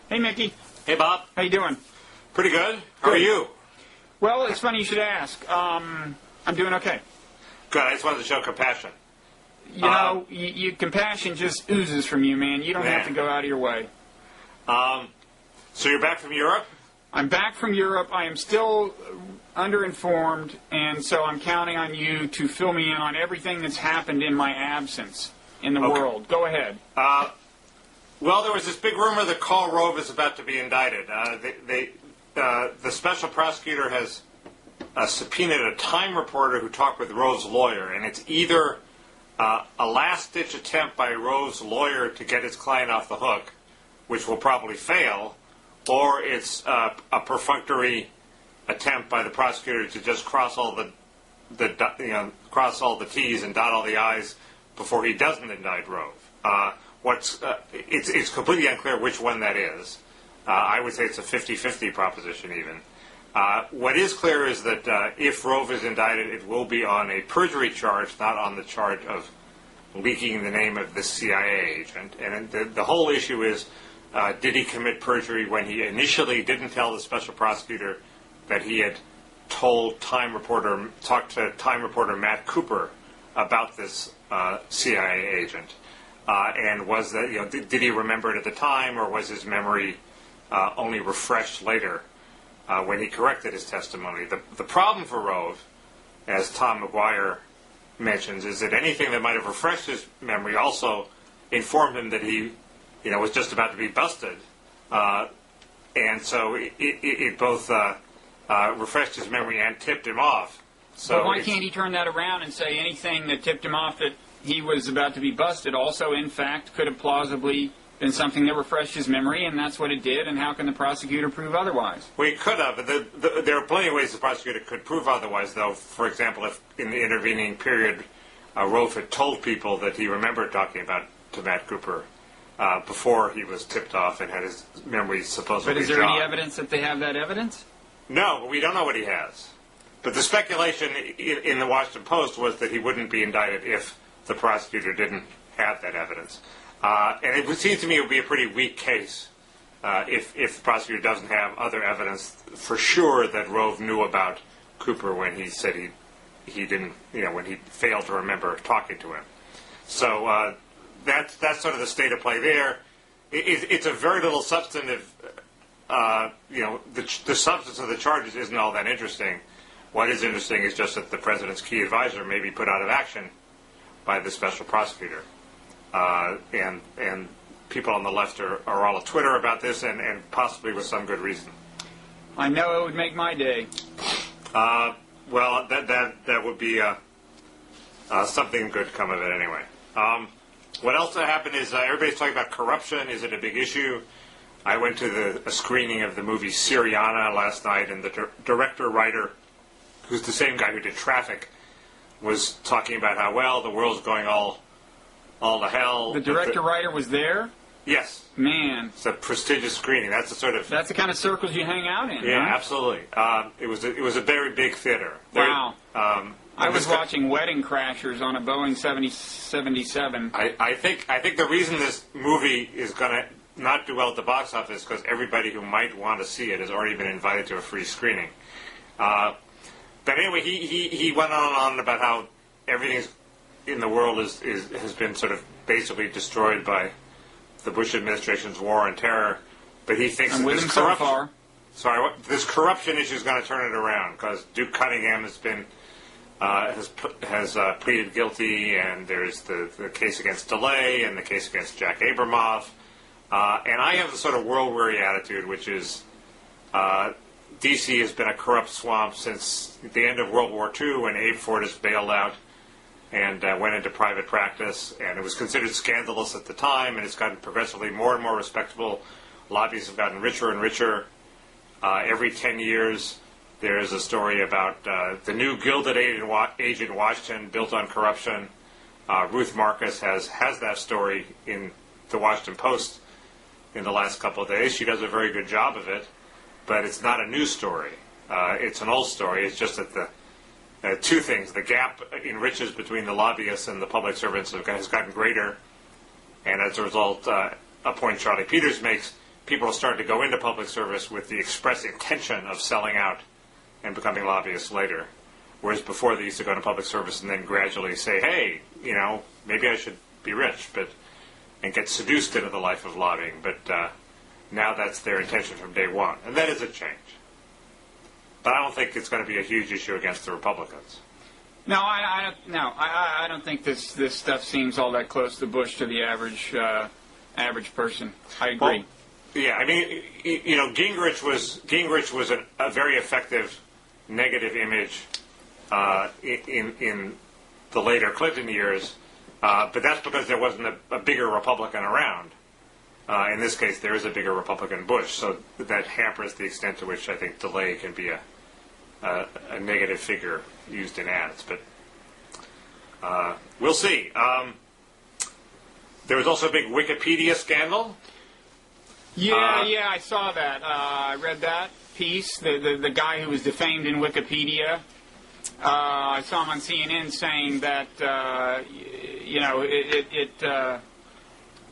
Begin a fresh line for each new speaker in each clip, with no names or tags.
Hey, Mickey.
Hey, Bob.
How you doing?
Pretty good. How are you?
Well, it's funny you should ask. I'm doing okay.
Good. I just wanted to show compassion.
You know, compassion just oozes from you, man. You don't have to go out of your way.
So you're back from Europe?
I'm back from Europe. I am still underinformed, and so I'm counting on you to fill me in on everything that's happened in my absence in the world. Go ahead.
Well, there was this big rumor that Rove is about to be indicted. The special prosecutor has subpoenaed a Time reporter who talked with Rove's lawyer, and it's either a last-ditch attempt by Rove's lawyer to get his client off the hook, which will probably fail, or it's a perfunctory attempt by the prosecutor to just cross all the T's and dot all the I's before he doesn't indict Rove. It's completely unclear which one that is. I would say it's a 50-50 proposition even. What is clear is that if Rove is indicted, it will be on a perjury charge, not on the charge of leaking the name of the CIA agent. And the whole issue is, did he commit perjury when he initially didn't tell the special prosecutor that he had talked to Time reporter Matt Cooper about this CIA agent? And was that, did he remember it at the time, or was his memory only refreshed later when he corrected his testimony? The problem for Rove, as Tom McGuire mentions, is that anything that might have refreshed his memory also informed him that he, was just about to be busted, and so it both refreshed his memory and tipped him off. So
but why can't he turn that around and say anything that tipped him off that he was about to be busted also, in fact, could have plausibly been something that refreshed his memory, and that's what it did, and how can the prosecutor prove otherwise?
Well, he could have. But there are plenty of ways the prosecutor could prove otherwise, though. For example, if in the intervening period, Rove had told people that he remembered talking to Matt Cooper before he was tipped off and had his memory supposedly
But is there
jogged.
any evidence that they have that evidence?
No, we don't know what he has. But the speculation in the Washington Post was that he wouldn't be indicted if the prosecutor didn't have that evidence. And it seems to me it would be a pretty weak case if the prosecutor doesn't have other evidence for sure that Rove knew about Cooper when he said he didn't, when he failed to remember talking to him. So that's sort of the state of play there. It's a very little substantive, the substance of the charges isn't all that interesting. What is interesting is just that the president's key advisor may be put out of action by the special prosecutor. And people on the left are all on Twitter about this, and possibly with some good reason.
I know it would make my day.
Well, that would be something good come of it anyway. What else happened is everybody's talking about corruption. Is it a big issue? I went to a screening of the movie Syriana last night, and the director-writer, who's the same guy who did Traffic, was talking about how, well, the world's going all to hell.
The director-writer was there?
Yes.
Man.
It's a prestigious screening. That's the kind
of circles you hang out in.
Yeah,
huh?
Absolutely. It was a very big theater.
Wow. I was watching Wedding Crashers on a Boeing 777.
I think the reason this movie is going to not do well at the box office is because everybody who might want to see it has already been invited to a free screening. But anyway, he went on and on about how everything in the world has been sort of basically destroyed by the Bush administration's war on terror. But he thinks
I'm
that
with
this
him so far.
Sorry, this corruption issue is going to turn it around because Duke Cunningham has pleaded guilty, and there's the case against DeLay and the case against Jack Abramoff. And I have the sort of world-weary attitude, which is D.C. has been a corrupt swamp since the end of World War II when Abe Fortas bailed out and went into private practice. And it was considered scandalous at the time, and it's gotten progressively more and more respectable. Lobbyists have gotten richer and richer. Every 10 years, there's a story about the new Gilded Age in Washington built on corruption. Ruth Marcus has that story in the Washington Post in the last couple of days. She does a very good job of it, but it's not a new story. It's an old story. It's just that two things. The gap in riches between the lobbyists and the public servants has gotten greater, and as a result, a point Charlie Peters makes, people are starting to go into public service with the express intention of selling out and becoming lobbyists later. Whereas before they used to go into public service and then gradually say, hey, maybe I should be rich, and get seduced into the life of lobbying. But now that's their intention from day one. And that is a change. But I don't think it's going to be a huge issue against the Republicans.
No, I don't think this stuff seems all that close to Bush to the average person. I agree.
Well, yeah, I mean, Gingrich was a very effective negative image in the later Clinton years, but that's because there wasn't a bigger Republican around. In this case, there is a bigger Republican Bush, so that hampers the extent to which I think DeLay can be a negative figure used in ads. But we'll see. There was also a big Wikipedia scandal.
Yeah, I saw that. I read that piece. The guy who was defamed in Wikipedia. I saw him on CNN saying that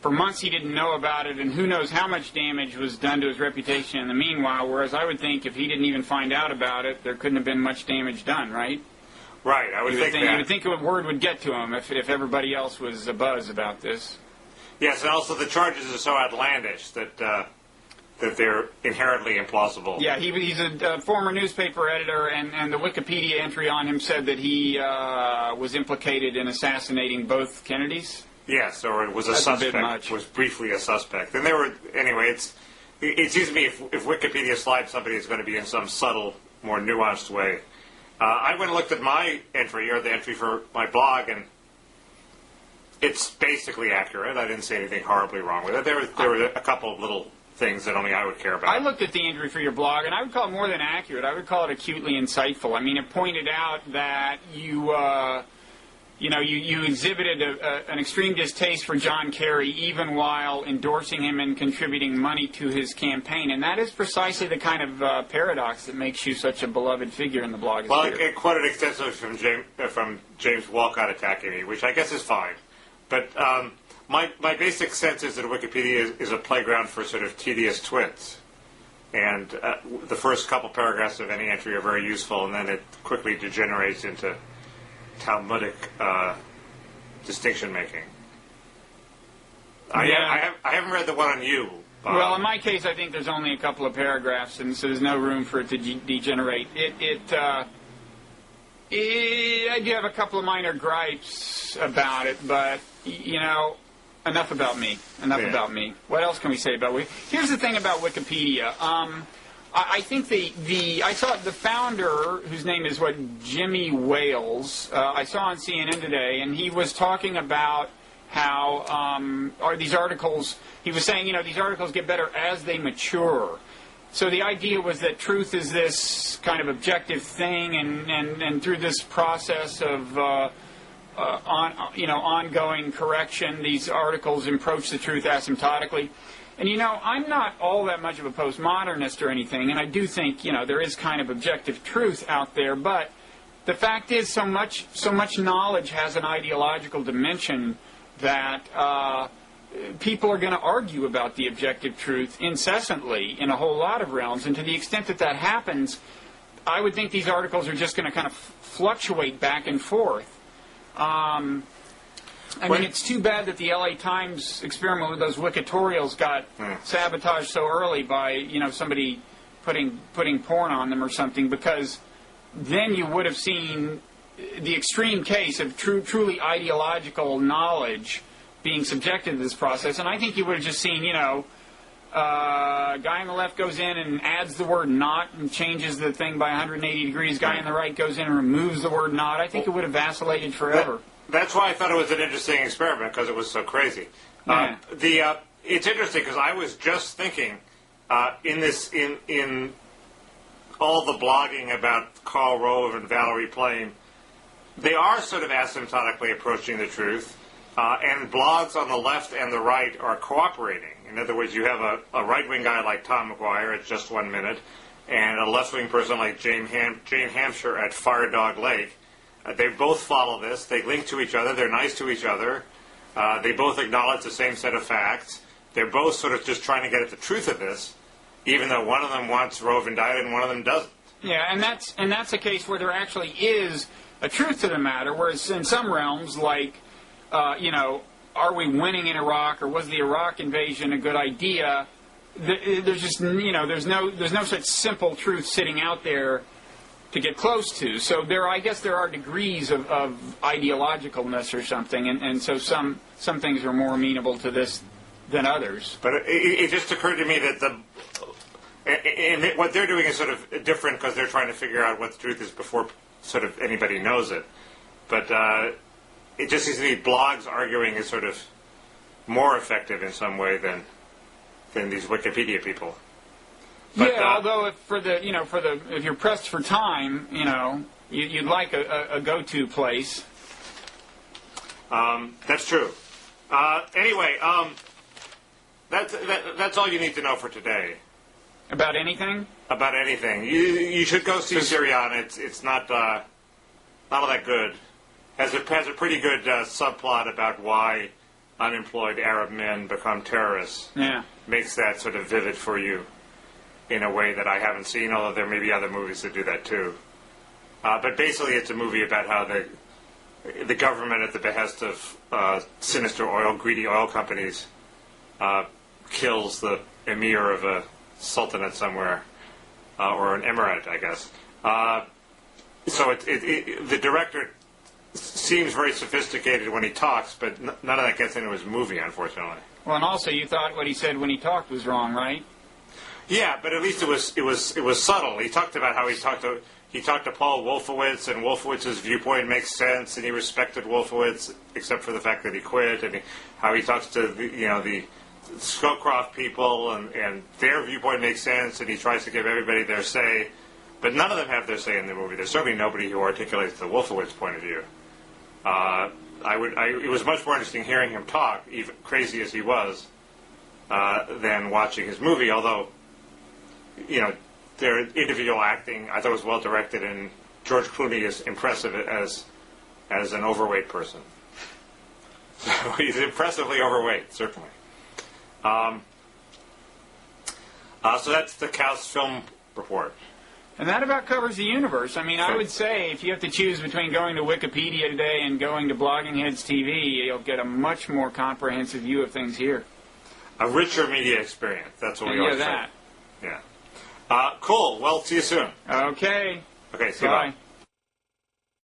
for months he didn't know about it, and who knows how much damage was done to his reputation in the meanwhile. Whereas I would think if he didn't even find out about it, there couldn't have been much damage done, right?
Right, I would think that.
You would think a word would get to him if everybody else was abuzz about this.
Yes, and also the charges are so outlandish that they're inherently implausible.
Yeah, he's a former newspaper editor, and the Wikipedia entry on him said that he was implicated in assassinating both Kennedys.
Yes, or it was
That's
suspect.
A bit much.
Was briefly a suspect. And anyway, it seems to me if Wikipedia slides somebody, it's going to be in some subtle, more nuanced way. I went and looked at my entry, or the entry for my blog, and it's basically accurate. I didn't say anything horribly wrong with it. There were a couple of little things that only I would care about.
I looked at the entry for your blog, and I would call it more than accurate. I would call it acutely insightful. I mean, it pointed out that you exhibited an extreme distaste for John Kerry, even while endorsing him and contributing money to his campaign. And that is precisely the kind of paradox that makes you such a beloved figure in the blogosphere.
Well, it quoted extensively from James Walcott attacking me, which I guess is fine. But my basic sense is that Wikipedia is a playground for sort of tedious twits. And the first couple paragraphs of any entry are very useful, and then it quickly degenerates into Talmudic distinction making. I haven't read the one on you, Bob.
Well, in my case, I think there's only a couple of paragraphs, and so there's no room for it to degenerate. I do have a couple of minor gripes about it, but enough about me. About me. What else can we say about Wikipedia? Here's the thing about Wikipedia. I think I saw the founder, whose name is Jimmy Wales. I saw on CNN today, and he was talking about how these articles. He was saying, these articles get better as they mature. So the idea was that truth is this kind of objective thing, and through this process of ongoing correction, these articles approach the truth asymptotically. And I'm not all that much of a postmodernist or anything, and I do think there is kind of objective truth out there. But the fact is, so much knowledge has an ideological dimension that people are going to argue about the objective truth incessantly in a whole lot of realms. And to the extent that happens, I would think these articles are just going to kind of fluctuate back and forth. I mean, it's too bad that the LA Times experiment with those wikitorials got sabotaged so early by, somebody putting porn on them or something, because then you would have seen the extreme case of truly ideological knowledge being subjected to this process. And I think you would have just seen, guy on the left goes in and adds the word not and changes the thing by 180 degrees. Guy on the right goes in and removes the word not. I think it would have vacillated forever.
That's why I thought it was an interesting experiment, because it was so crazy.
Yeah.
It's interesting because I was just thinking in all the blogging about Karl Rove and Valerie Plame, they are sort of asymptotically approaching the truth, and blogs on the left and the right are cooperating. In other words, you have a right-wing guy like Tom McGuire at Just 1 Minute, and a left-wing person like Jane Hampshire at Fire Dog Lake. They both follow this. They link to each other. They're nice to each other. They both acknowledge the same set of facts. they're both sort of just trying to get at the truth of this, even though one of them wants Rove indicted and one of them doesn't.
Yeah, and that's a case where there actually is a truth to the matter, whereas in some realms, like, are we winning in Iraq, or was the Iraq invasion a good idea? There's just, there's no such simple truth sitting out there to get close to. So I guess there are degrees of ideologicalness or something, and so some things are more amenable to this than others.
But it just occurred to me that what they're doing is sort of different because they're trying to figure out what the truth is before sort of anybody knows it. But it just seems to me blogs arguing is sort of more effective in some way than these Wikipedia people. But,
yeah, although if you're pressed for time, you'd like a go-to place.
That's true. Anyway, that's all you need to know for today.
About anything?
About anything. You should go see Syriana. It's not all that good. Has a pretty good subplot about why unemployed Arab men become terrorists.
Yeah. Makes
that sort of vivid for you in a way that I haven't seen, although there may be other movies that do that too. But basically it's a movie about how the government, at the behest of sinister greedy oil companies, kills the emir of a sultanate somewhere, or an emirate, I guess. So the director seems very sophisticated when he talks, but none of that gets into his movie, unfortunately.
Well, and also you thought what he said when he talked was wrong, right?
Yeah, but at least it was subtle. He talked about how he talked to Paul Wolfowitz, and Wolfowitz's viewpoint makes sense, and he respected Wolfowitz, except for the fact that he quit, and how he talks to the Scowcroft people, and their viewpoint makes sense, and he tries to give everybody their say, but none of them have their say in the movie. There's certainly nobody who articulates the Wolfowitz point of view. It was much more interesting hearing him talk, even crazy as he was, than watching his movie, although, their individual acting, I thought, was well directed, and George Clooney is impressive as an overweight person. So he's impressively overweight, certainly. So that's the Kaus Film Report.
And that about covers the universe. I mean, I would say if you have to choose between going to Wikipedia today and going to Blogging Heads TV, you'll get a much more comprehensive view of things here.
A richer media experience. That's what we always say.
Yeah.
Yeah. Cool. Well, see you soon.
Okay.
Okay, see you. Bye.